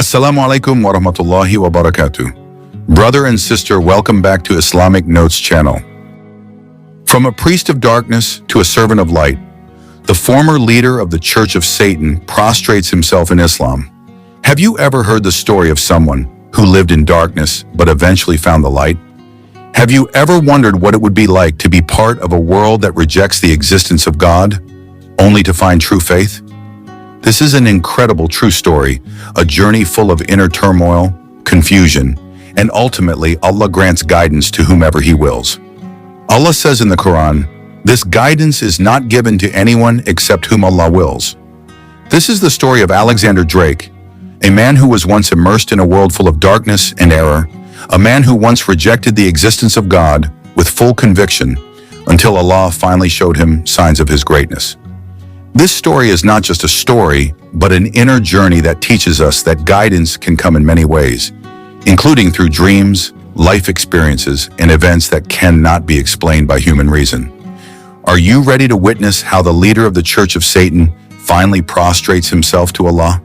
Assalamu alaikum wa rahmatullahi wa barakatuh. Brother and sister, welcome back to Islamic Notes channel. From a priest of darkness to a servant of light, the former leader of the Church of Satan prostrates himself in Islam. Have you ever heard the story of someone who lived in darkness but eventually found the light? Have you ever wondered what it would be like to be part of a world that rejects the existence of God, only to find true faith? This is an incredible true story, a journey full of inner turmoil, confusion, and ultimately Allah grants guidance to whomever He wills. Allah says in the Quran, "This guidance is not given to anyone except whom Allah wills." This is the story of Alexander Drake, a man who was once immersed in a world full of darkness and error, a man who once rejected the existence of God with full conviction until Allah finally showed him signs of His greatness. This story is not just a story, but an inner journey that teaches us that guidance can come in many ways, including through dreams, life experiences, and events that cannot be explained by human reason. Are you ready to witness how the leader of the Church of Satan finally prostrates himself to Allah?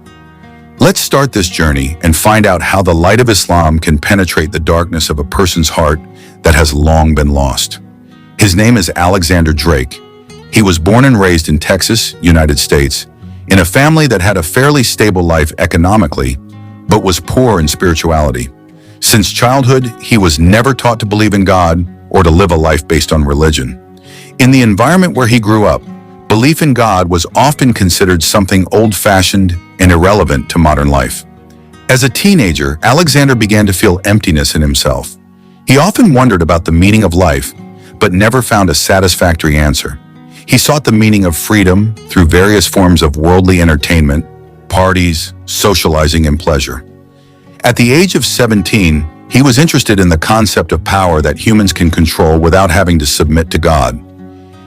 Let's start this journey and find out how the light of Islam can penetrate the darkness of a person's heart that has long been lost. His name is Alexander Drake. He was born and raised in Texas, United States, in a family that had a fairly stable life economically, but was poor in spirituality. Since childhood, he was never taught to believe in God or to live a life based on religion. In the environment where he grew up, belief in God was often considered something old-fashioned and irrelevant to modern life. As a teenager, Alexander began to feel emptiness in himself. He often wondered about the meaning of life, but never found a satisfactory answer. He sought the meaning of freedom through various forms of worldly entertainment, parties, socializing, and pleasure. At the age of 17, he was interested in the concept of power that humans can control without having to submit to God.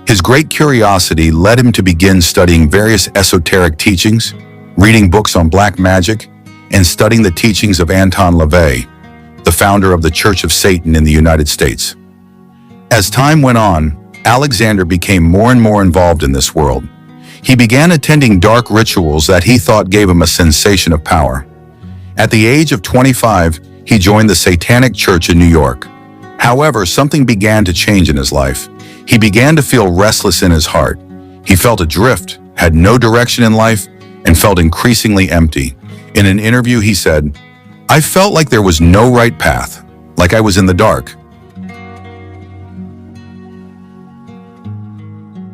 His great curiosity led him to begin studying various esoteric teachings, reading books on black magic, and studying the teachings of Anton LaVey, the founder of the Church of Satan in the United States. As time went on, Alexander became more and more involved in this world. He began attending dark rituals that he thought gave him a sensation of power. At the age of 25, he joined the Satanic Church in New York. However, something began to change in his life. He began to feel restless in his heart. He felt adrift, had no direction in life, and felt increasingly empty. In an interview, he said, "I felt like there was no right path, like I was in the dark."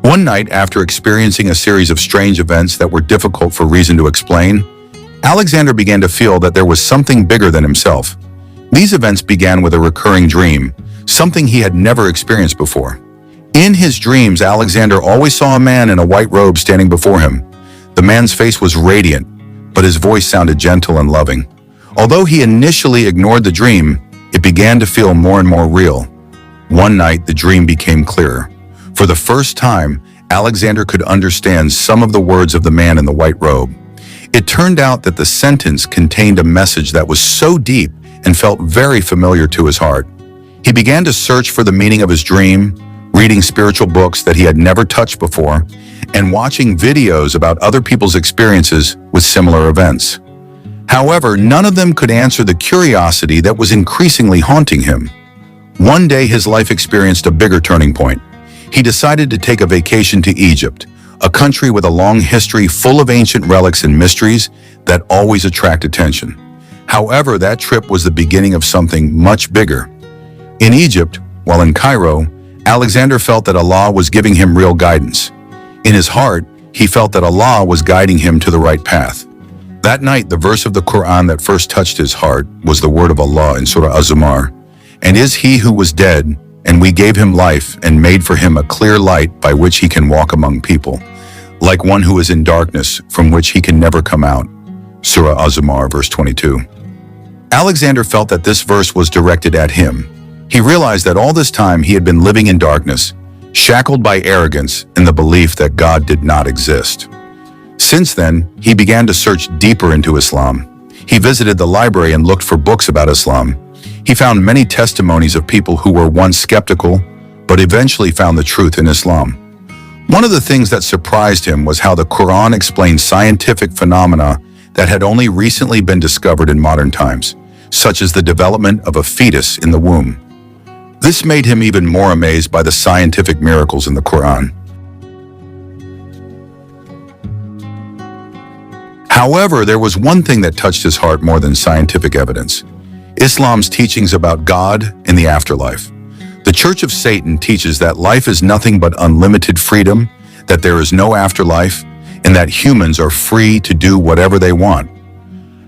One night, after experiencing a series of strange events that were difficult for reason to explain, Alexander began to feel that there was something bigger than himself. These events began with a recurring dream, something he had never experienced before. In his dreams, Alexander always saw a man in a white robe standing before him. The man's face was radiant, but his voice sounded gentle and loving. Although he initially ignored the dream, it began to feel more and more real. One night, the dream became clearer. For the first time, Alexander could understand some of the words of the man in the white robe. It turned out that the sentence contained a message that was so deep and felt very familiar to his heart. He began to search for the meaning of his dream, reading spiritual books that he had never touched before, and watching videos about other people's experiences with similar events. However, none of them could answer the curiosity that was increasingly haunting him. One day, his life experienced a bigger turning point. He decided to take a vacation to Egypt, a country with a long history full of ancient relics and mysteries that always attract attention. However, that trip was the beginning of something much bigger. In Egypt, while in Cairo, Alexander felt that Allah was giving him real guidance. In his heart, he felt that Allah was guiding him to the right path. That night, the verse of the Quran that first touched his heart was the word of Allah in Surah Az-Zumar, "And is he who was dead, and we gave him life and made for him a clear light by which he can walk among people, like one who is in darkness from which he can never come out." Surah Az-Zumar, verse 22. Alexander felt that this verse was directed at him. He realized that all this time he had been living in darkness, shackled by arrogance and the belief that God did not exist. Since then, he began to search deeper into Islam. He visited the library and looked for books about Islam. He found many testimonies of people who were once skeptical, but eventually found the truth in Islam. One of the things that surprised him was how the Quran explained scientific phenomena that had only recently been discovered in modern times, such as the development of a fetus in the womb. This made him even more amazed by the scientific miracles in the Quran. However, there was one thing that touched his heart more than scientific evidence: Islam's teachings about God and the afterlife. The Church of Satan teaches that life is nothing but unlimited freedom, that there is no afterlife, and that humans are free to do whatever they want.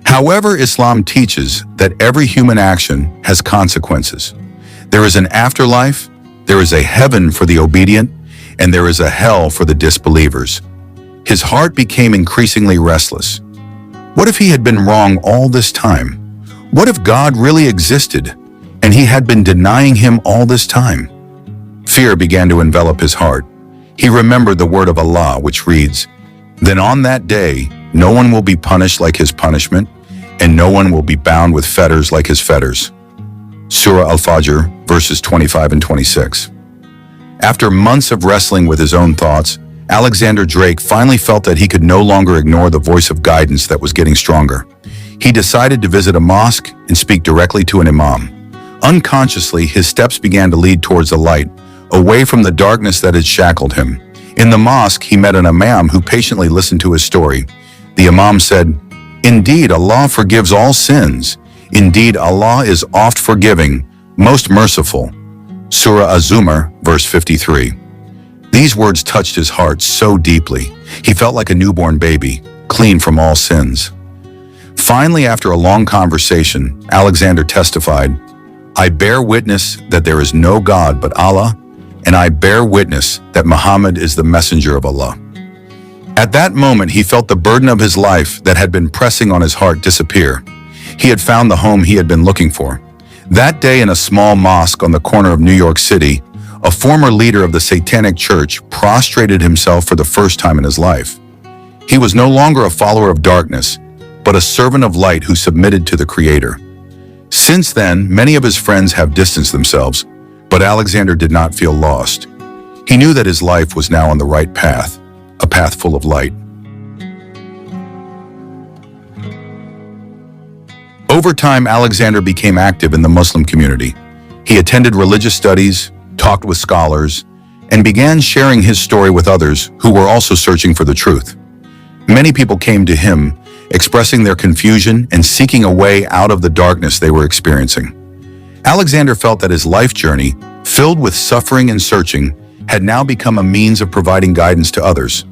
However, Islam teaches that every human action has consequences. There is an afterlife, there is a heaven for the obedient, and there is a hell for the disbelievers. His heart became increasingly restless. What if he had been wrong all this time? What if God really existed, and he had been denying him all this time? Fear began to envelop his heart. He remembered the word of Allah, which reads, "Then on that day, no one will be punished like his punishment, and no one will be bound with fetters like his fetters." Surah Al-Fajr, verses 25 and 26. After months of wrestling with his own thoughts, Alexander Drake finally felt that he could no longer ignore the voice of guidance that was getting stronger. He decided to visit a mosque and speak directly to an imam. Unconsciously, his steps began to lead towards the light, away from the darkness that had shackled him. In the mosque, he met an imam who patiently listened to his story. The imam said, "Indeed, Allah forgives all sins. Indeed, Allah is oft forgiving, most merciful." Surah Az-Zumar, verse 53. These words touched his heart so deeply. He felt like a newborn baby, clean from all sins. Finally, after a long conversation, Alexander testified, "I bear witness that there is no God but Allah, and I bear witness that Muhammad is the messenger of Allah." At that moment, he felt the burden of his life that had been pressing on his heart disappear. He had found the home he had been looking for. That day, in a small mosque on the corner of New York City, a former leader of the Satanic church prostrated himself for the first time in his life. He was no longer a follower of darkness, but a servant of light who submitted to the Creator. Since then, many of his friends have distanced themselves, but Alexander did not feel lost. He knew that his life was now on the right path, a path full of light. Over time, Alexander became active in the Muslim community. He attended religious studies, talked with scholars, and began sharing his story with others who were also searching for the truth. Many people came to him, expressing their confusion and seeking a way out of the darkness they were experiencing. Alexander felt that his life journey, filled with suffering and searching, had now become a means of providing guidance to others.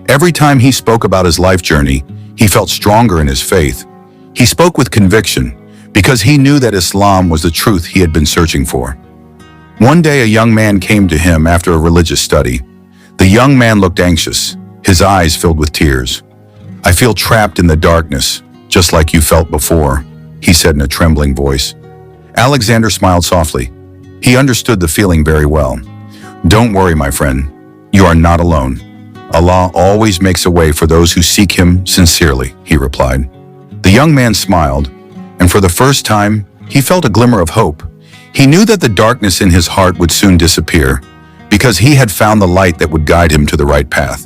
Every time he spoke about his life journey, he felt stronger in his faith. He spoke with conviction because he knew that Islam was the truth he had been searching for. One day, a young man came to him after a religious study. The young man looked anxious, his eyes filled with tears. "I feel trapped in the darkness, just like you felt before," he said in a trembling voice. Alexander smiled softly. He understood the feeling very well. "Don't worry, my friend. You are not alone. Allah always makes a way for those who seek Him sincerely," he replied. The young man smiled, and for the first time, he felt a glimmer of hope. He knew that the darkness in his heart would soon disappear, because he had found the light that would guide him to the right path.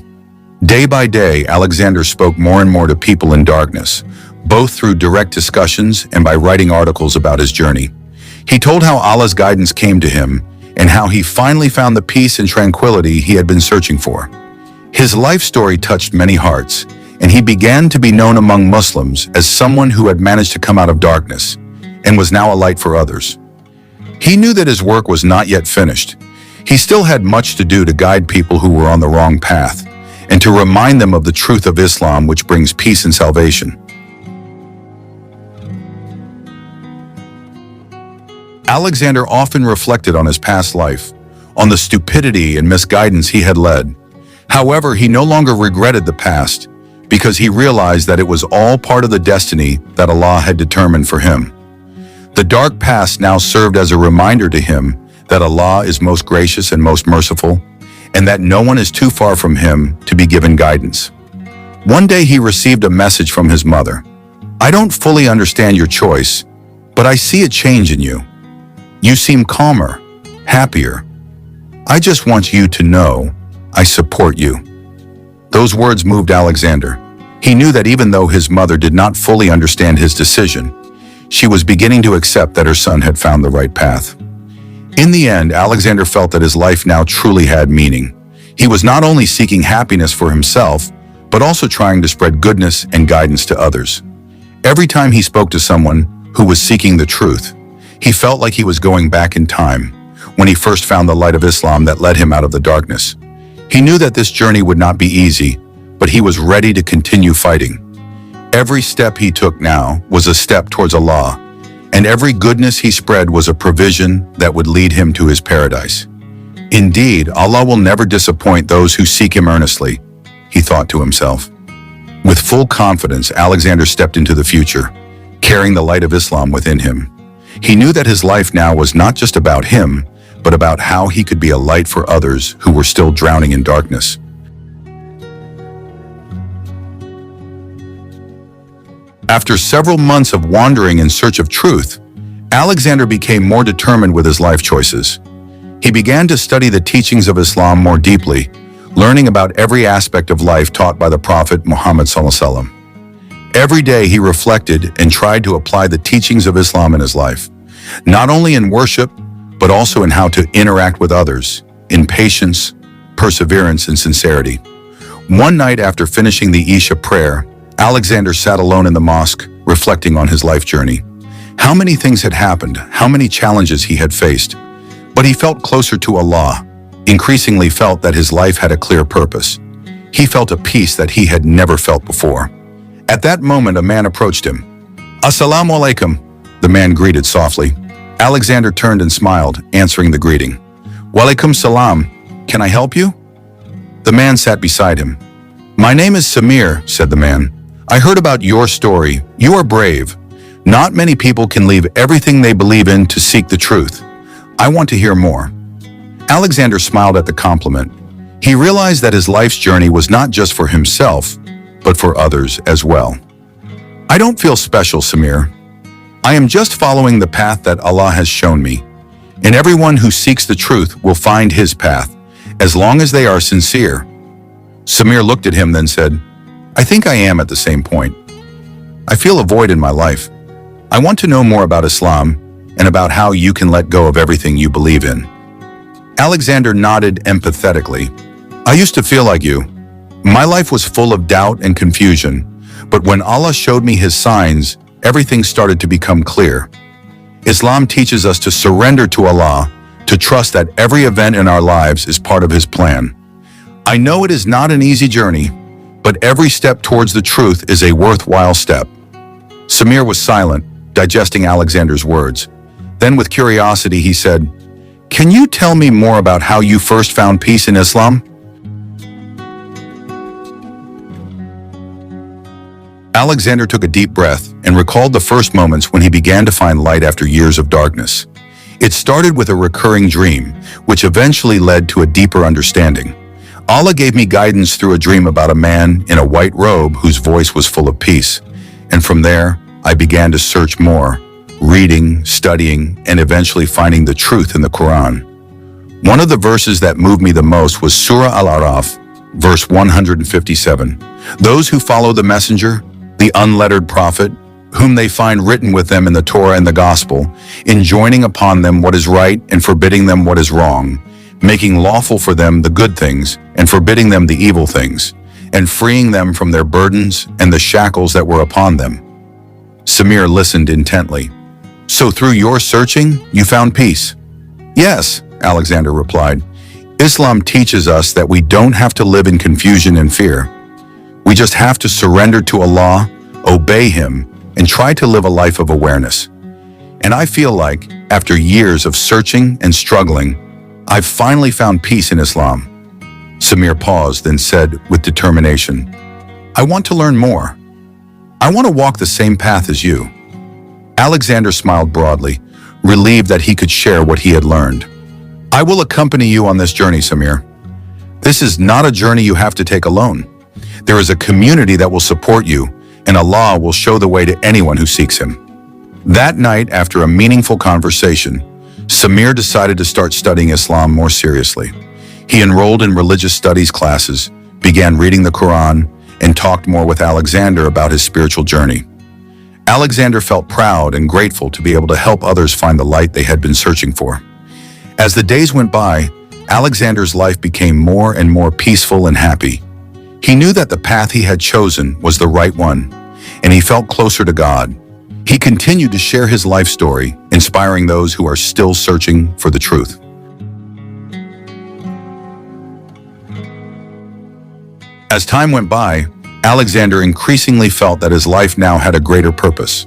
Day by day, Alexander spoke more and more to people in darkness, both through direct discussions and by writing articles about his journey. He told how Allah's guidance came to him and how he finally found the peace and tranquility he had been searching for. His life story touched many hearts, and he began to be known among Muslims as someone who had managed to come out of darkness and was now a light for others. He knew that his work was not yet finished. He still had much to do to guide people who were on the wrong path and to remind them of the truth of Islam, which brings peace and salvation. Alexander often reflected on his past life, on the stupidity and misguidance he had led. However, he no longer regretted the past because he realized that it was all part of the destiny that Allah had determined for him. The dark past now served as a reminder to him that Allah is most gracious and most merciful, and that no one is too far from Him to be given guidance. One day he received a message from his mother. "I don't fully understand your choice, but I see a change in you. You seem calmer, happier. I just want you to know I support you." Those words moved Alexander. He knew that even though his mother did not fully understand his decision, she was beginning to accept that her son had found the right path. In the end, Alexander felt that his life now truly had meaning. He was not only seeking happiness for himself, but also trying to spread goodness and guidance to others. Every time he spoke to someone who was seeking the truth, he felt like he was going back in time, when he first found the light of Islam that led him out of the darkness. He knew that this journey would not be easy, but he was ready to continue fighting. Every step he took now was a step towards Allah, and every goodness he spread was a provision that would lead him to his paradise. Indeed, Allah will never disappoint those who seek Him earnestly, he thought to himself. With full confidence, Alexander stepped into the future, carrying the light of Islam within him. He knew that his life now was not just about him, but about how he could be a light for others who were still drowning in darkness. After several months of wandering in search of truth, Alexander became more determined with his life choices. He began to study the teachings of Islam more deeply, learning about every aspect of life taught by the Prophet Muhammad ﷺ. Every day he reflected and tried to apply the teachings of Islam in his life, not only in worship, but also in how to interact with others, in patience, perseverance, and sincerity. One night after finishing the Isha prayer, Alexander sat alone in the mosque, reflecting on his life journey. How many things had happened, how many challenges he had faced, but he felt closer to Allah, increasingly felt that his life had a clear purpose. He felt a peace that he had never felt before. At that moment, a man approached him. "Assalamu alaikum," the man greeted softly. Alexander turned and smiled, answering the greeting. "Walaikum salam. Can I help you?" The man sat beside him. "My name is Samir," said the man. "I heard about your story. You are brave. Not many people can leave everything they believe in to seek the truth. I want to hear more." Alexander smiled at the compliment. He realized that his life's journey was not just for himself, but for others as well. "I don't feel special, Samir. I am just following the path that Allah has shown me, and everyone who seeks the truth will find his path, as long as they are sincere." Samir looked at him, then said, "I think I am at the same point. I feel a void in my life. I want to know more about Islam and about how you can let go of everything you believe in." Alexander nodded empathetically. "I used to feel like you. My life was full of doubt and confusion, but when Allah showed me His signs, everything started to become clear. Islam teaches us to surrender to Allah, to trust that every event in our lives is part of His plan. I know it is not an easy journey, but every step towards the truth is a worthwhile step." Samir was silent, digesting Alexander's words. Then with curiosity he said, "Can you tell me more about how you first found peace in Islam?" Alexander took a deep breath and recalled the first moments when he began to find light after years of darkness. It started with a recurring dream, which eventually led to a deeper understanding. Allah gave me guidance through a dream about a man in a white robe whose voice was full of peace. And from there, I began to search more, reading, studying, and eventually finding the truth in the Quran. One of the verses that moved me the most was Surah Al-Araf, verse 157. "Those who follow the messenger, the unlettered prophet, whom they find written with them in the Torah and the Gospel, enjoining upon them what is right and forbidding them what is wrong, making lawful for them the good things and forbidding them the evil things, and freeing them from their burdens and the shackles that were upon them." Samir listened intently. "So through your searching, you found peace?" "Yes," Alexander replied. "Islam teaches us that we don't have to live in confusion and fear. We just have to surrender to Allah, obey Him, and try to live a life of awareness. And I feel like, after years of searching and struggling, I've finally found peace in Islam." Samir paused, then said with determination, "I want to learn more. I want to walk the same path as you." Alexander smiled broadly, relieved that he could share what he had learned. "I will accompany you on this journey, Samir. This is not a journey you have to take alone. There is a community that will support you, and Allah will show the way to anyone who seeks Him." That night, after a meaningful conversation, Samir decided to start studying Islam more seriously. He enrolled in religious studies classes, began reading the Quran, and talked more with Alexander about his spiritual journey. Alexander felt proud and grateful to be able to help others find the light they had been searching for. As the days went by, Alexander's life became more and more peaceful and happy. He knew that the path he had chosen was the right one, and he felt closer to God. He continued to share his life story, inspiring those who are still searching for the truth. As time went by, Alexander increasingly felt that his life now had a greater purpose.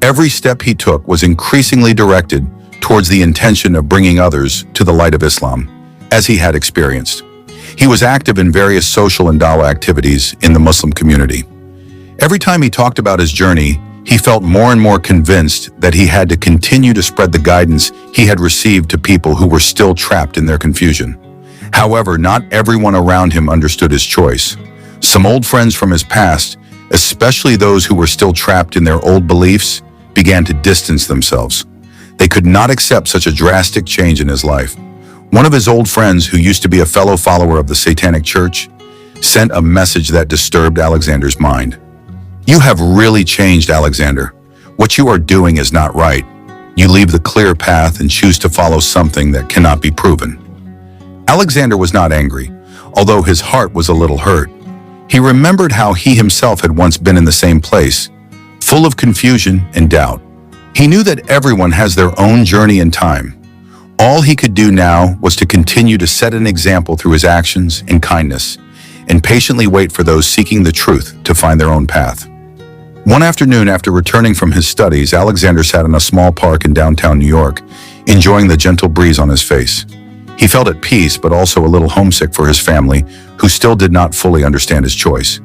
Every step he took was increasingly directed towards the intention of bringing others to the light of Islam, as he had experienced. He was active in various social and dawah activities in the Muslim community. Every time he talked about his journey, he felt more and more convinced that he had to continue to spread the guidance he had received to people who were still trapped in their confusion. However, not everyone around him understood his choice. Some old friends from his past, especially those who were still trapped in their old beliefs, began to distance themselves. They could not accept such a drastic change in his life. One of his old friends, who used to be a fellow follower of the Satanic Church, sent a message that disturbed Alexander's mind. "You have really changed, Alexander. What you are doing is not right. You leave the clear path and choose to follow something that cannot be proven." Alexander was not angry, although his heart was a little hurt. He remembered how he himself had once been in the same place, full of confusion and doubt. He knew that everyone has their own journey and time. All he could do now was to continue to set an example through his actions and kindness, and patiently wait for those seeking the truth to find their own path. One afternoon, after returning from his studies, Alexander sat in a small park in downtown New York, enjoying the gentle breeze on his face. He felt at peace, but also a little homesick for his family, who still did not fully understand his choice.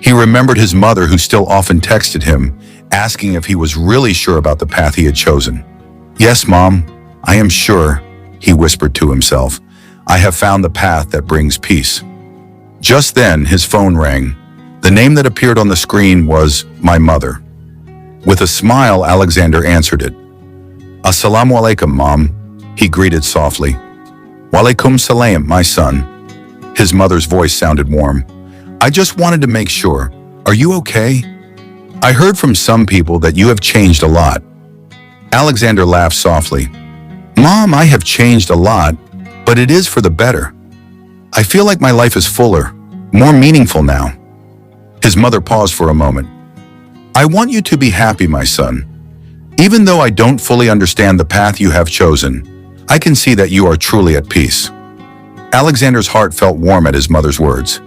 He remembered his mother, who still often texted him, asking if he was really sure about the path he had chosen. "Yes, Mom, I am sure," he whispered to himself. "I have found the path that brings peace." Just then, his phone rang. The name that appeared on the screen was "My Mother." With a smile, Alexander answered it. "Assalamu alaikum, Mom," he greeted softly. "Walaikum salam, my son." His mother's voice sounded warm. "I just wanted to make sure. Are you okay? I heard from some people that you have changed a lot." Alexander laughed softly. "Mom, I have changed a lot, but it is for the better. I feel like my life is fuller, more meaningful now." His mother paused for a moment. "I want you to be happy, my son. Even though I don't fully understand the path you have chosen, I can see that you are truly at peace." Alexander's heart felt warm at his mother's words.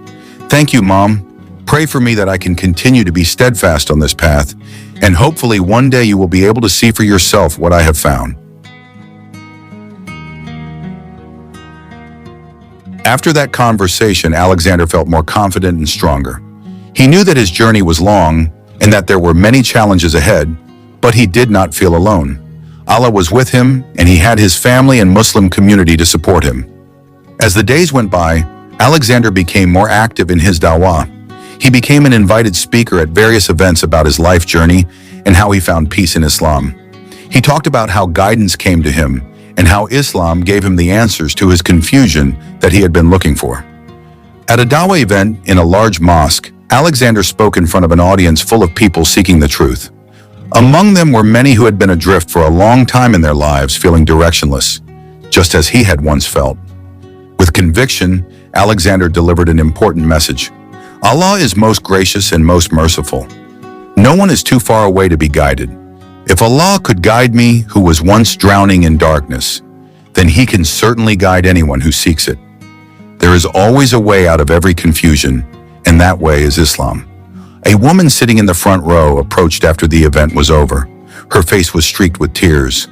"Thank you, Mom. Pray for me that I can continue to be steadfast on this path, and hopefully one day you will be able to see for yourself what I have found." After that conversation, Alexander felt more confident and stronger. He knew that his journey was long and that there were many challenges ahead, but he did not feel alone. Allah was with him, and he had his family and Muslim community to support him. As the days went by, Alexander became more active in his dawah. He became an invited speaker at various events about his life journey and how he found peace in Islam. He talked about how guidance came to him and how Islam gave him the answers to his confusion that he had been looking for. At a dawah event in a large mosque, Alexander spoke in front of an audience full of people seeking the truth. Among them were many who had been adrift for a long time in their lives, feeling directionless, just as he had once felt. With conviction, Alexander delivered an important message. Allah is most gracious and most merciful. No one is too far away to be guided. If Allah could guide me, who was once drowning in darkness, then he can certainly guide anyone who seeks it. There is always a way out of every confusion, and that way is Islam. A woman sitting in the front row approached after the event was over. Her face was streaked with tears.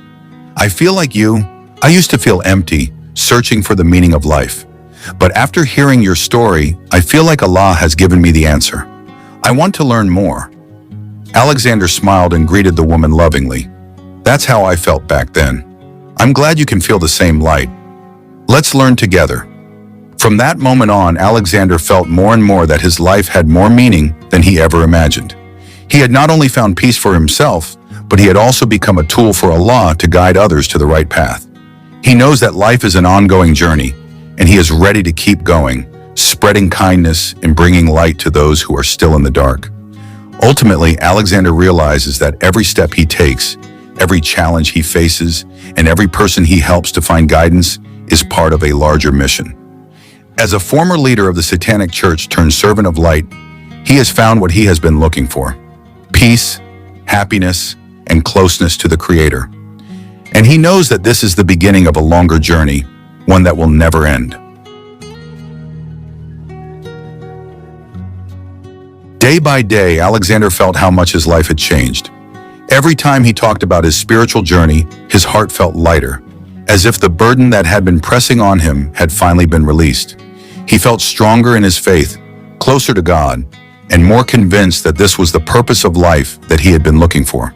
"I feel like you. I used to feel empty, searching for the meaning of life. But after hearing your story, I feel like Allah has given me the answer. I want to learn more." Alexander smiled and greeted the woman lovingly. "That's how I felt back then. I'm glad you can feel the same light. Let's learn together." From that moment on, Alexander felt more and more that his life had more meaning than he ever imagined. He had not only found peace for himself, but he had also become a tool for Allah to guide others to the right path. He knows that life is an ongoing journey, and he is ready to keep going, spreading kindness and bringing light to those who are still in the dark. Ultimately, Alexander realizes that every step he takes, every challenge he faces, and every person he helps to find guidance is part of a larger mission. As a former leader of the Satanic Church turned servant of light, he has found what he has been looking for: peace, happiness, and closeness to the Creator. And he knows that this is the beginning of a longer journey, one that will never end. Day by day, Alexander felt how much his life had changed. Every time he talked about his spiritual journey, his heart felt lighter, as if the burden that had been pressing on him had finally been released. He felt stronger in his faith, closer to God, and more convinced that this was the purpose of life that he had been looking for.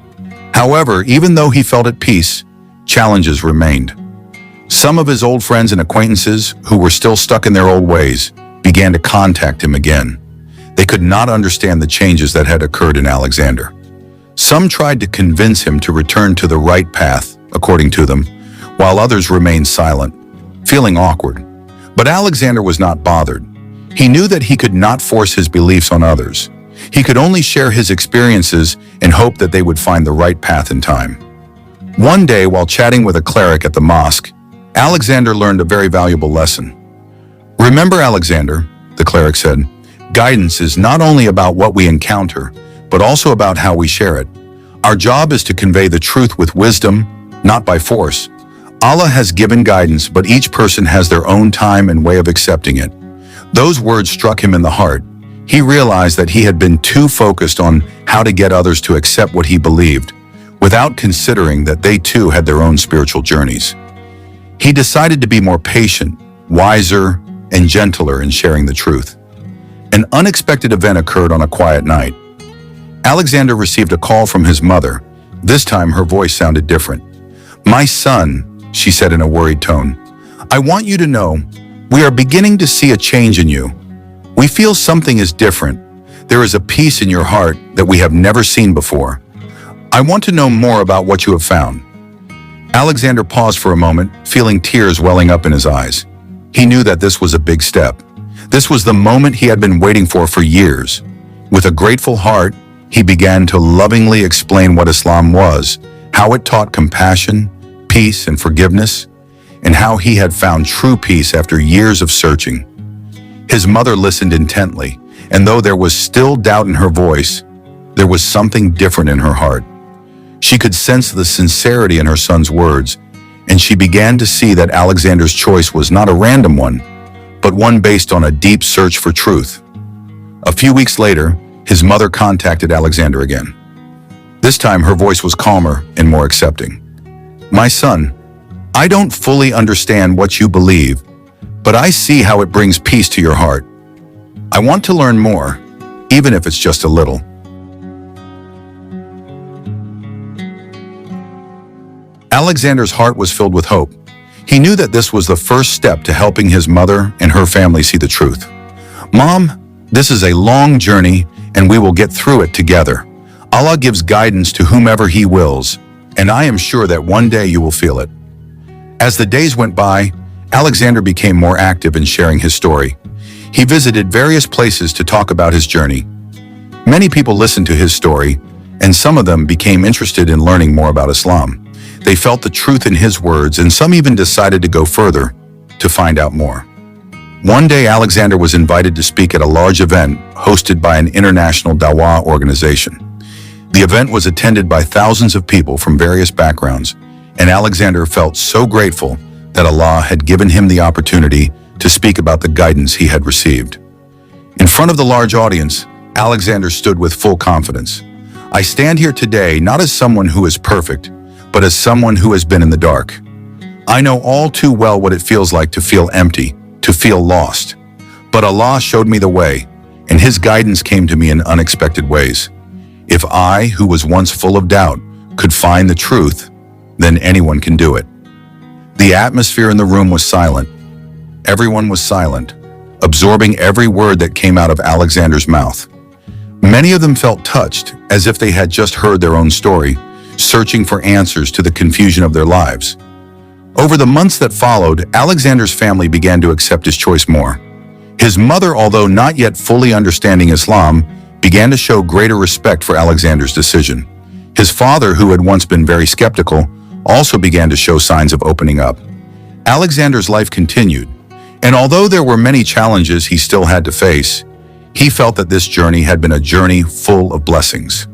However, even though he felt at peace, challenges remained. Some of his old friends and acquaintances, who were still stuck in their old ways, began to contact him again. They could not understand the changes that had occurred in Alexander. Some tried to convince him to return to the right path, according to them, while others remained silent, feeling awkward. But Alexander was not bothered. He knew that he could not force his beliefs on others. He could only share his experiences and hope that they would find the right path in time. One day, while chatting with a cleric at the mosque, Alexander learned a very valuable lesson. "Remember, Alexander," the cleric said, "guidance is not only about what we encounter, but also about how we share it. Our job is to convey the truth with wisdom, not by force. Allah has given guidance, but each person has their own time and way of accepting it." Those words struck him in the heart. He realized that he had been too focused on how to get others to accept what he believed, without considering that they too had their own spiritual journeys. He decided to be more patient, wiser, and gentler in sharing the truth. An unexpected event occurred on a quiet night. Alexander received a call from his mother. This time her voice sounded different. "My son," she said in a worried tone, "I want you to know, we are beginning to see a change in you. We feel something is different. There is a peace in your heart that we have never seen before. I want to know more about what you have found." Alexander paused for a moment, feeling tears welling up in his eyes. He knew that this was a big step. This was the moment he had been waiting for years. With a grateful heart, he began to lovingly explain what Islam was, how it taught compassion, peace, and forgiveness, and how he had found true peace after years of searching. His mother listened intently, and though there was still doubt in her voice, there was something different in her heart. She could sense the sincerity in her son's words, and she began to see that Alexander's choice was not a random one, but one based on a deep search for truth. A few weeks later, his mother contacted Alexander again. This time her voice was calmer and more accepting. "My son, I don't fully understand what you believe, but I see how it brings peace to your heart. I want to learn more, even if it's just a little." Alexander's heart was filled with hope. He knew that this was the first step to helping his mother and her family see the truth. "Mom, this is a long journey, and we will get through it together. Allah gives guidance to whomever He wills, and I am sure that one day you will feel it." As the days went by, Alexander became more active in sharing his story. He visited various places to talk about his journey. Many people listened to his story, and some of them became interested in learning more about Islam. They felt the truth in his words, and some even decided to go further to find out more. One day, Alexander was invited to speak at a large event hosted by an international Dawah organization. The event was attended by thousands of people from various backgrounds, and Alexander felt so grateful that Allah had given him the opportunity to speak about the guidance he had received. In front of the large audience, Alexander stood with full confidence. "I stand here today not as someone who is perfect, but as someone who has been in the dark. I know all too well what it feels like to feel empty, to feel lost. But Allah showed me the way, and His guidance came to me in unexpected ways. If I, who was once full of doubt, could find the truth, then anyone can do it." The atmosphere in the room was silent. Everyone was silent, absorbing every word that came out of Alexander's mouth. Many of them felt touched, as if they had just heard their own story, searching for answers to the confusion of their lives. Over the months that followed, Alexander's family began to accept his choice more. His mother, although not yet fully understanding Islam, began to show greater respect for Alexander's decision. His father, who had once been very skeptical, also began to show signs of opening up. Alexander's life continued, and although there were many challenges he still had to face, he felt that this journey had been a journey full of blessings.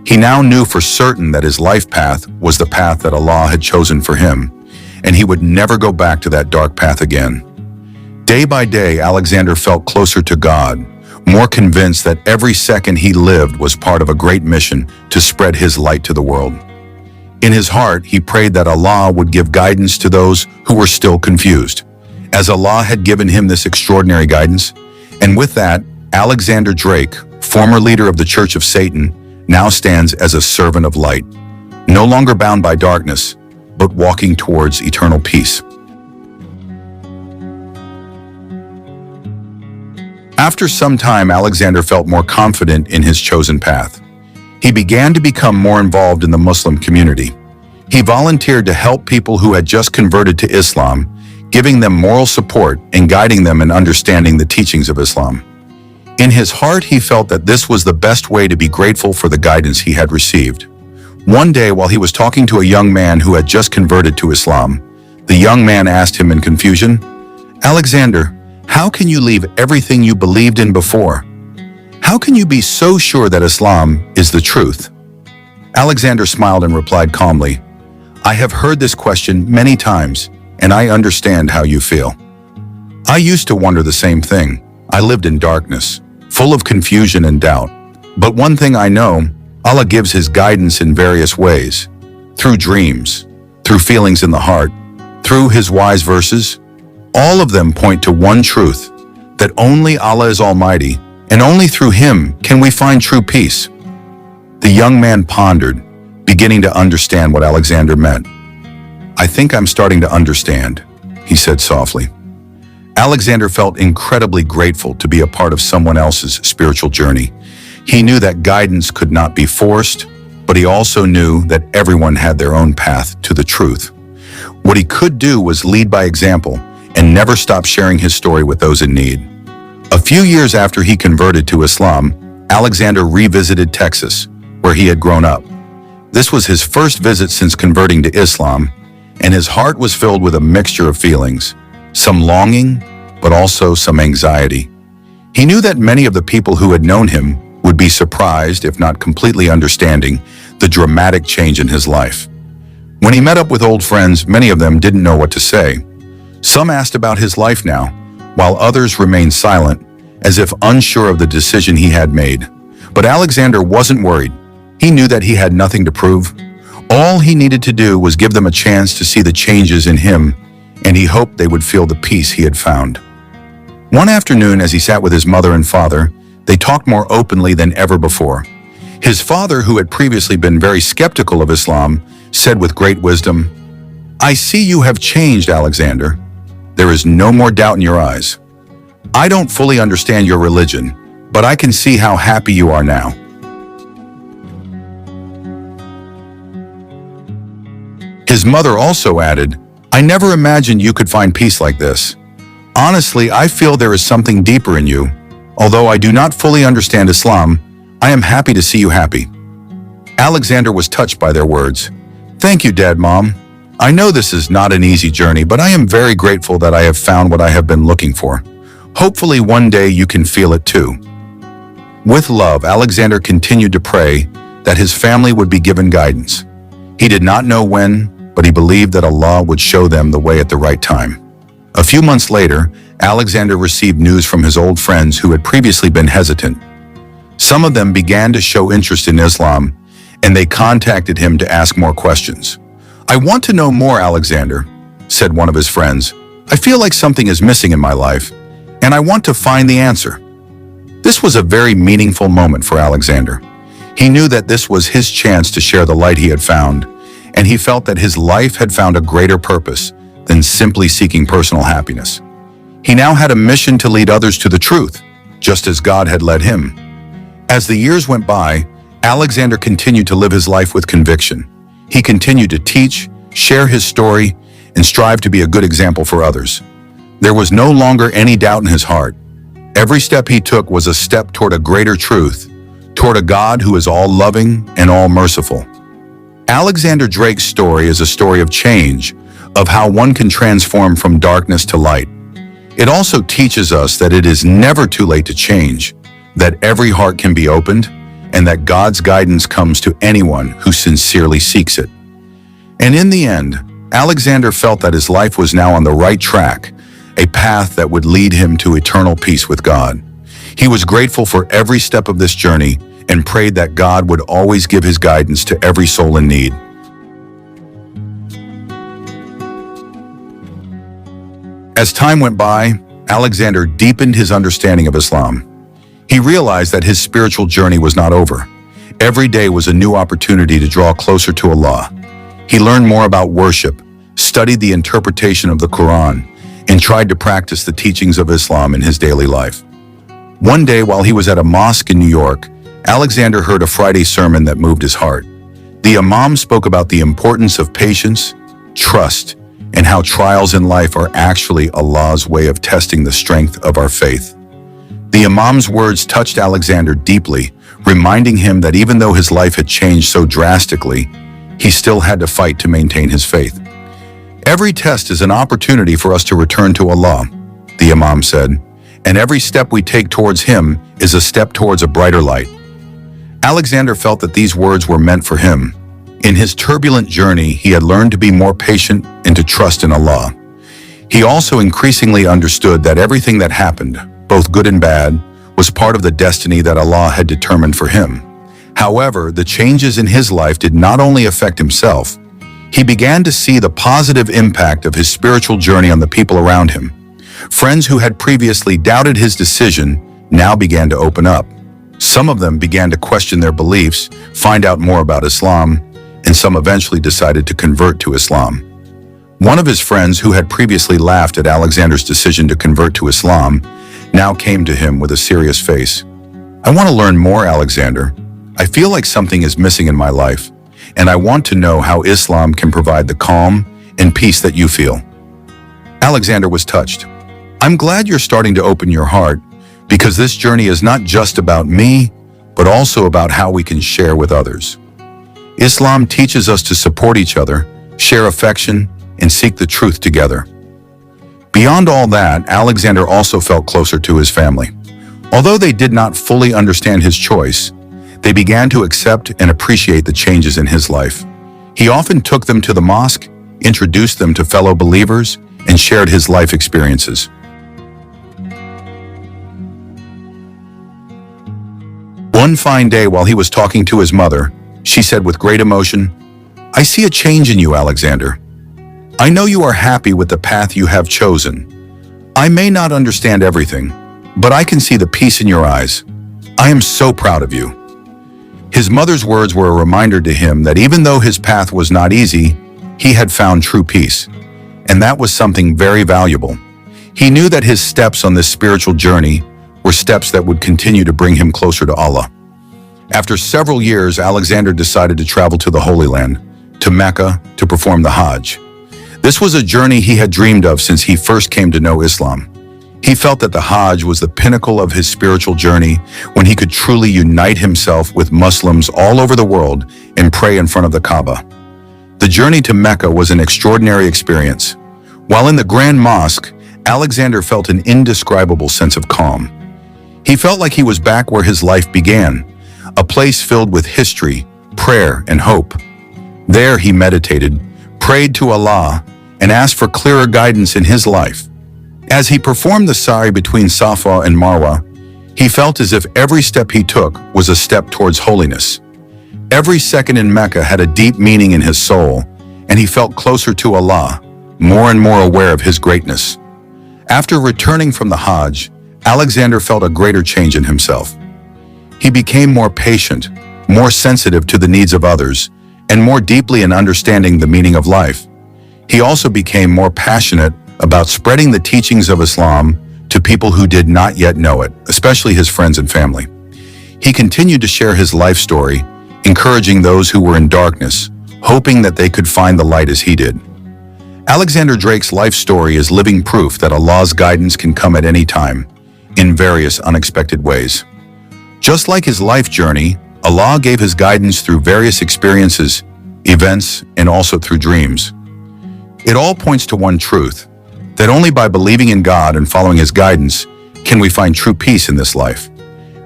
He now knew for certain that his life path was the path that Allah had chosen for him, and he would never go back to that dark path again. Day by day, Alexander felt closer to God, more convinced that every second he lived was part of a great mission to spread his light to the world. In his heart, he prayed that Allah would give guidance to those who were still confused, as Allah had given him this extraordinary guidance. And with that, Alexander Drake, former leader of the Church of Satan, now stands as a servant of light, no longer bound by darkness, but walking towards eternal peace. After some time, Alexander felt more confident in his chosen path. He began to become more involved in the Muslim community. He volunteered to help people who had just converted to Islam, giving them moral support and guiding them in understanding the teachings of Islam. In his heart, he felt that this was the best way to be grateful for the guidance he had received. One day, while he was talking to a young man who had just converted to Islam, the young man asked him in confusion, "Alexander, how can you leave everything you believed in before? How can you be so sure that Islam is the truth?" Alexander smiled and replied calmly, "I have heard this question many times, and I understand how you feel. I used to wonder the same thing. I lived in darkness, full of confusion and doubt. But one thing I know, Allah gives His guidance in various ways, through dreams, through feelings in the heart, through His wise verses. All of them point to one truth, that only Allah is Almighty, and only through Him can we find true peace." The young man pondered, beginning to understand what Alexander meant. "I think I'm starting to understand," he said softly. Alexander felt incredibly grateful to be a part of someone else's spiritual journey. He knew that guidance could not be forced, but he also knew that everyone had their own path to the truth. What he could do was lead by example and never stop sharing his story with those in need. A few years after he converted to Islam, Alexander revisited Texas, where he had grown up. This was his first visit since converting to Islam, and his heart was filled with a mixture of feelings, some longing, but also some anxiety. He knew that many of the people who had known him would be surprised, if not completely understanding, the dramatic change in his life. When he met up with old friends, many of them didn't know what to say. Some asked about his life now, while others remained silent, as if unsure of the decision he had made. But Alexander wasn't worried. He knew that he had nothing to prove. All he needed to do was give them a chance to see the changes in him, and he hoped they would feel the peace he had found. One afternoon, as he sat with his mother and father, they talked more openly than ever before. His father, who had previously been very skeptical of Islam, said with great wisdom, "I see you have changed, Alexander. There is no more doubt in your eyes. I don't fully understand your religion, but I can see how happy you are now." His mother also added, "I never imagined you could find peace like this. Honestly, I feel there is something deeper in you. Although I do not fully understand Islam, I am happy to see you happy." Alexander was touched by their words. "Thank you, Dad, Mom. I know this is not an easy journey, but I am very grateful that I have found what I have been looking for. Hopefully one day you can feel it too." With love, Alexander continued to pray that his family would be given guidance. He did not know when, but he believed that Allah would show them the way at the right time. A few months later, Alexander received news from his old friends who had previously been hesitant. Some of them began to show interest in Islam, and they contacted him to ask more questions. "I want to know more, Alexander," said one of his friends. "I feel like something is missing in my life, and I want to find the answer." This was a very meaningful moment for Alexander. He knew that this was his chance to share the light he had found, and he felt that his life had found a greater purpose than simply seeking personal happiness. He now had a mission to lead others to the truth, just as God had led him. As the years went by, Alexander continued to live his life with conviction. He continued to teach, share his story, and strive to be a good example for others. There was no longer any doubt in his heart. Every step he took was a step toward a greater truth, toward a God who is all-loving and all-merciful. Alexander Drake's story is a story of change, of how one can transform from darkness to light. It also teaches us that it is never too late to change, that every heart can be opened, and that God's guidance comes to anyone who sincerely seeks it. And in the end, Alexander felt that his life was now on the right track, a path that would lead him to eternal peace with God. He was grateful for every step of this journey and prayed that God would always give his guidance to every soul in need. As time went by, Alexander deepened his understanding of Islam. He realized that his spiritual journey was not over. Every day was a new opportunity to draw closer to Allah. He learned more about worship, studied the interpretation of the Quran, and tried to practice the teachings of Islam in his daily life. One day, while he was at a mosque in New York, Alexander heard a Friday sermon that moved his heart. The Imam spoke about the importance of patience, trust, and how trials in life are actually Allah's way of testing the strength of our faith. The Imam's words touched Alexander deeply, reminding him that even though his life had changed so drastically, he still had to fight to maintain his faith. Every test is an opportunity for us to return to Allah, the Imam said, and every step we take towards Him is a step towards a brighter light. Alexander felt that these words were meant for him. In his turbulent journey, he had learned to be more patient and to trust in Allah. He also increasingly understood that everything that happened, both good and bad, was part of the destiny that Allah had determined for him. However, the changes in his life did not only affect himself. He began to see the positive impact of his spiritual journey on the people around him. Friends who had previously doubted his decision now began to open up. Some of them began to question their beliefs, find out more about Islam, and some eventually decided to convert to Islam. One of his friends, who had previously laughed at Alexander's decision to convert to Islam, now came to him with a serious face. "I want to learn more, Alexander. I feel like something is missing in my life, and I want to know how Islam can provide the calm and peace that you feel." Alexander was touched. "I'm glad you're starting to open your heart, because this journey is not just about me, but also about how we can share with others. Islam teaches us to support each other, share affection, and seek the truth together." Beyond all that, Alexander also felt closer to his family. Although they did not fully understand his choice, they began to accept and appreciate the changes in his life. He often took them to the mosque, introduced them to fellow believers, and shared his life experiences. One fine day, while he was talking to his mother, she said with great emotion, "I see a change in you, Alexander. I know you are happy with the path you have chosen. I may not understand everything, but I can see the peace in your eyes. I am so proud of you." His mother's words were a reminder to him that even though his path was not easy, he had found true peace. And that was something very valuable. He knew that his steps on this spiritual journey were steps that would continue to bring him closer to Allah. After several years, Alexander decided to travel to the Holy Land, to Mecca, to perform the Hajj. This was a journey he had dreamed of since he first came to know Islam. He felt that the Hajj was the pinnacle of his spiritual journey, when he could truly unite himself with Muslims all over the world and pray in front of the Kaaba. The journey to Mecca was an extraordinary experience. While in the Grand Mosque, Alexander felt an indescribable sense of calm. He felt like he was back where his life began, a place filled with history, prayer, and hope. There he meditated, prayed to Allah, and asked for clearer guidance in his life. As he performed the sa'i between Safa and Marwa, he felt as if every step he took was a step towards holiness. Every second in Mecca had a deep meaning in his soul, and he felt closer to Allah, more and more aware of His greatness. After returning from the Hajj, Alexander felt a greater change in himself. He became more patient, more sensitive to the needs of others, and more deeply in understanding the meaning of life. He also became more passionate about spreading the teachings of Islam to people who did not yet know it, especially his friends and family. He continued to share his life story, encouraging those who were in darkness, hoping that they could find the light as he did. Alexander Drake's life story is living proof that Allah's guidance can come at any time, in various unexpected ways. Just like his life journey, Allah gave his guidance through various experiences, events, and also through dreams. It all points to one truth, that only by believing in God and following his guidance can we find true peace in this life.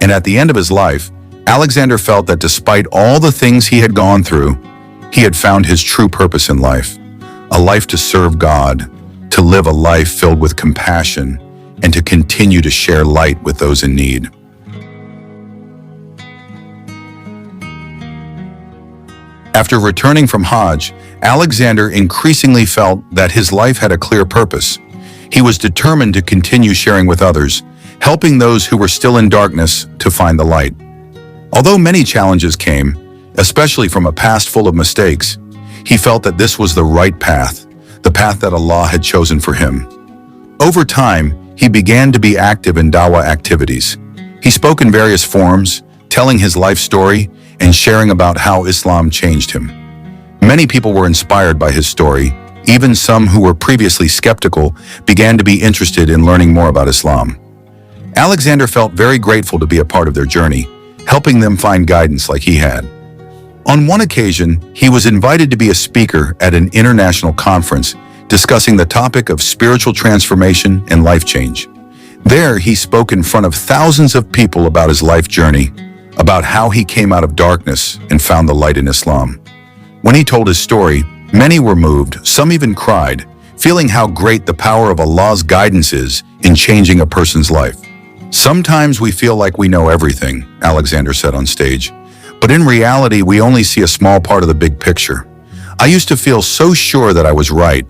And at the end of his life, Alexander felt that despite all the things he had gone through, he had found his true purpose in life, a life to serve God, to live a life filled with compassion, and to continue to share light with those in need. After returning from Hajj, Alexander increasingly felt that his life had a clear purpose. He was determined to continue sharing with others, helping those who were still in darkness to find the light. Although many challenges came, especially from a past full of mistakes, he felt that this was the right path, the path that Allah had chosen for him. Over time, he began to be active in dawah activities. He spoke in various forums, telling his life story and sharing about how Islam changed him. Many people were inspired by his story. Even some who were previously skeptical began to be interested in learning more about Islam. Alexander felt very grateful to be a part of their journey, helping them find guidance like he had. On one occasion, he was invited to be a speaker at an international conference discussing the topic of spiritual transformation and life change. There, he spoke in front of thousands of people about his life journey, about how he came out of darkness and found the light in Islam. When he told his story, many were moved, some even cried, feeling how great the power of Allah's guidance is in changing a person's life. Sometimes we feel like we know everything, Alexander said on stage, but in reality, we only see a small part of the big picture. I used to feel so sure that I was right,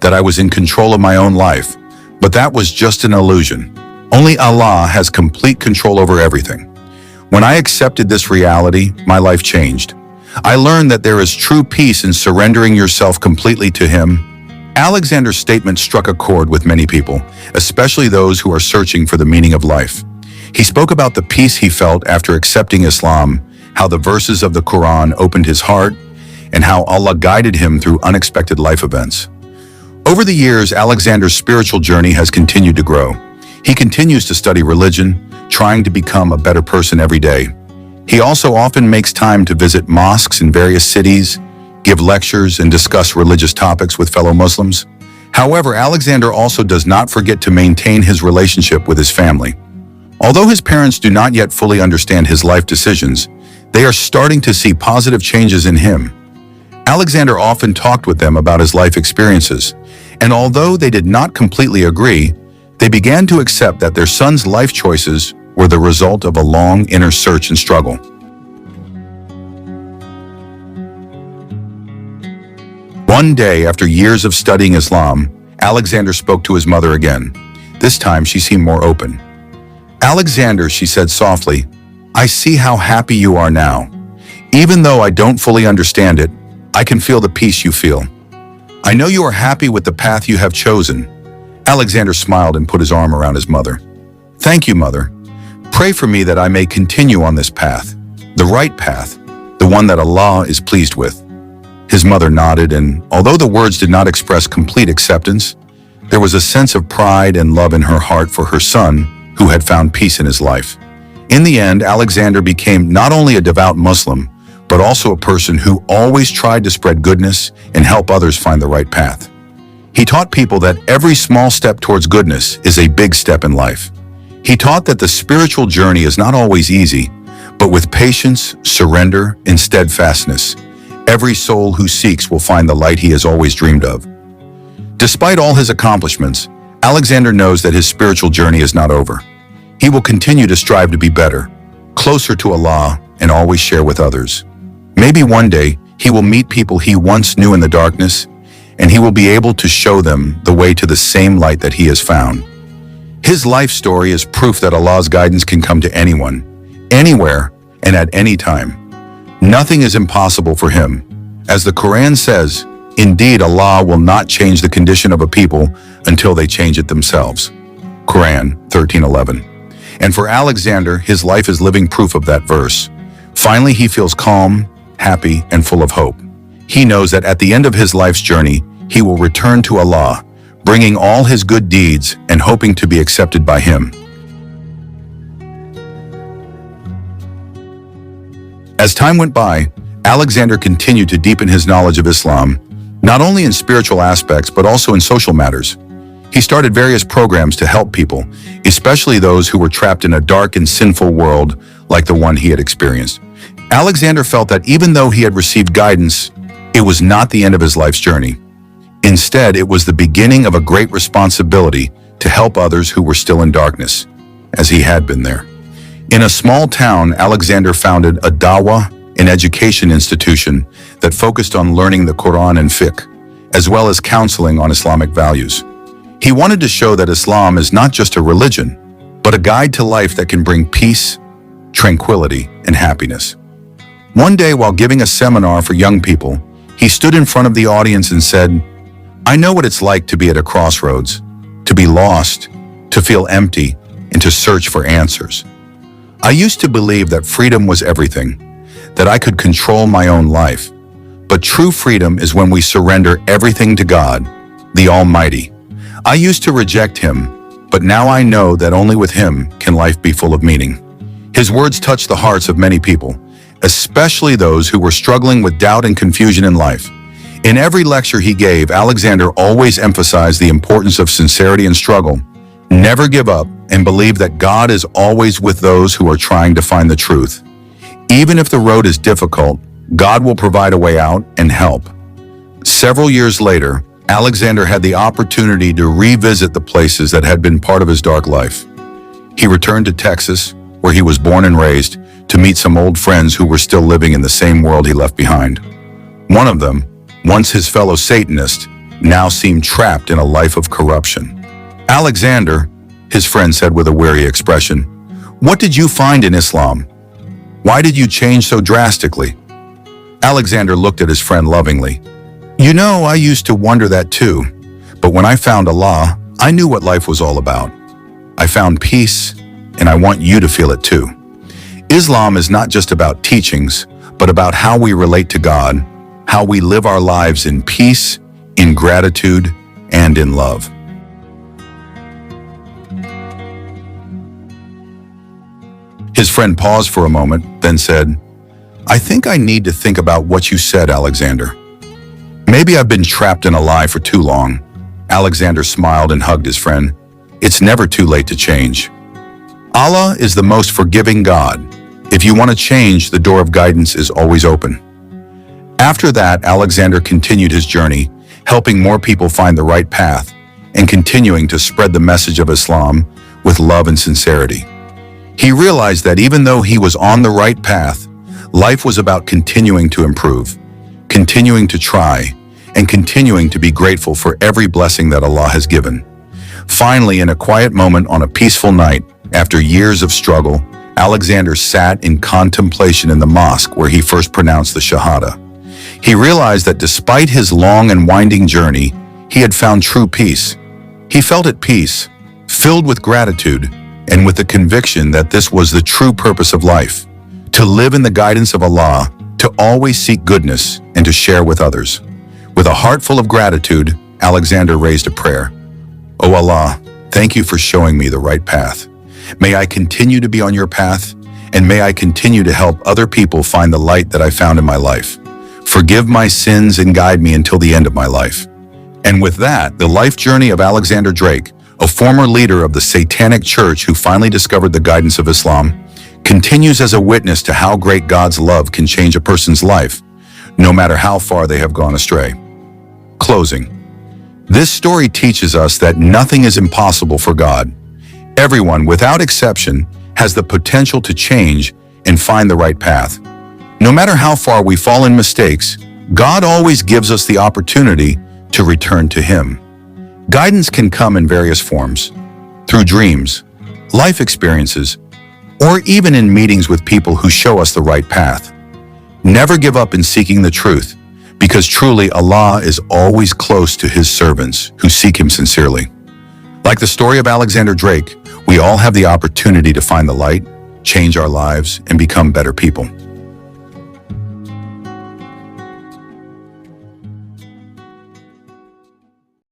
that I was in control of my own life, but that was just an illusion. Only Allah has complete control over everything. When I accepted this reality, my life changed. I learned that there is true peace in surrendering yourself completely to Him. Alexander's statement struck a chord with many people, especially those who are searching for the meaning of life. He spoke about the peace he felt after accepting Islam, how the verses of the Quran opened his heart, and how Allah guided him through unexpected life events. Over the years, Alexander's spiritual journey has continued to grow. He continues to study religion, trying to become a better person every day. He also often makes time to visit mosques in various cities, give lectures, and discuss religious topics with fellow Muslims. However, Alexander also does not forget to maintain his relationship with his family. Although his parents do not yet fully understand his life decisions, they are starting to see positive changes in him. Alexander often talked with them about his life experiences, and although they did not completely agree, they began to accept that their son's life choices were the result of a long inner search and struggle. One day, after years of studying Islam, Alexander spoke to his mother again. This time, she seemed more open. "Alexander," she said softly, "I see how happy you are now. Even though I don't fully understand it, I can feel the peace you feel. I know you are happy with the path you have chosen." Alexander smiled and put his arm around his mother. "Thank you, Mother. Pray for me that I may continue on this path, the right path, the one that Allah is pleased with." His mother nodded, and although the words did not express complete acceptance, there was a sense of pride and love in her heart for her son, who had found peace in his life. In the end, Alexander became not only a devout Muslim, but also a person who always tried to spread goodness and help others find the right path. He taught people that every small step towards goodness is a big step in life. He taught that the spiritual journey is not always easy, but with patience, surrender, and steadfastness, every soul who seeks will find the light he has always dreamed of. Despite all his accomplishments, Alexander knows that his spiritual journey is not over. He will continue to strive to be better, closer to Allah, and always share with others. Maybe one day, he will meet people he once knew in the darkness, and he will be able to show them the way to the same light that he has found. His life story is proof that Allah's guidance can come to anyone, anywhere, and at any time. Nothing is impossible for him. As the Quran says, indeed Allah will not change the condition of a people until they change it themselves. Quran 13:11. And for Alexander, his life is living proof of that verse. Finally, he feels calm, happy, and full of hope. He knows that at the end of his life's journey, he will return to Allah, bringing all his good deeds and hoping to be accepted by Him. As time went by, Alexander continued to deepen his knowledge of Islam, not only in spiritual aspects but also in social matters. He started various programs to help people, especially those who were trapped in a dark and sinful world like the one he had experienced. Alexander felt that even though he had received guidance, it was not the end of his life's journey. Instead, it was the beginning of a great responsibility to help others who were still in darkness, as he had been there. In a small town, Alexander founded a dawah, an education institution that focused on learning the Quran and fiqh, as well as counseling on Islamic values. He wanted to show that Islam is not just a religion, but a guide to life that can bring peace, tranquility, and happiness. One day, while giving a seminar for young people, he stood in front of the audience and said, "I know what it's like to be at a crossroads, to be lost, to feel empty, and to search for answers. I used to believe that freedom was everything, that I could control my own life. But true freedom is when we surrender everything to God, the Almighty. I used to reject Him, but now I know that only with Him can life be full of meaning." His words touched the hearts of many people, especially those who were struggling with doubt and confusion in life. In every lecture he gave, Alexander always emphasized the importance of sincerity and struggle. Never give up and believe that God is always with those who are trying to find the truth. Even if the road is difficult, God will provide a way out and help. Several years later, Alexander had the opportunity to revisit the places that had been part of his dark life. He returned to Texas, where he was born and raised, to meet some old friends who were still living in the same world he left behind. One of them, once his fellow Satanist, now seemed trapped in a life of corruption. "Alexander," his friend said with a weary expression, "what did you find in Islam? Why did you change so drastically?" Alexander looked at his friend lovingly. "You know, I used to wonder that too, but when I found Allah, I knew what life was all about. I found peace, and I want you to feel it too. Islam is not just about teachings, but about how we relate to God, how we live our lives in peace, in gratitude, and in love." His friend paused for a moment, then said, "I think I need to think about what you said, Alexander. Maybe I've been trapped in a lie for too long." Alexander smiled and hugged his friend. "It's never too late to change. Allah is the most forgiving God. If you want to change, the door of guidance is always open." After that, Alexander continued his journey, helping more people find the right path and continuing to spread the message of Islam with love and sincerity. He realized that even though he was on the right path, life was about continuing to improve, continuing to try, and continuing to be grateful for every blessing that Allah has given. Finally, in a quiet moment on a peaceful night, after years of struggle, Alexander sat in contemplation in the mosque where he first pronounced the Shahada. He realized that despite his long and winding journey, he had found true peace. He felt at peace, filled with gratitude, and with the conviction that this was the true purpose of life, to live in the guidance of Allah, to always seek goodness, and to share with others. With a heart full of gratitude, Alexander raised a prayer. "O Allah, thank you for showing me the right path. May I continue to be on your path, and may I continue to help other people find the light that I found in my life. Forgive my sins and guide me until the end of my life." And with that, the life journey of Alexander Drake, a former leader of the Satanic church who finally discovered the guidance of Islam, continues as a witness to how great God's love can change a person's life, no matter how far they have gone astray. Closing. This story teaches us that nothing is impossible for God. Everyone, without exception, has the potential to change and find the right path. No matter how far we fall in mistakes, God always gives us the opportunity to return to Him. Guidance can come in various forms, through dreams, life experiences, or even in meetings with people who show us the right path. Never give up in seeking the truth, because truly Allah is always close to His servants who seek Him sincerely. Like the story of Alexander Drake, we all have the opportunity to find the light, change our lives, and become better people.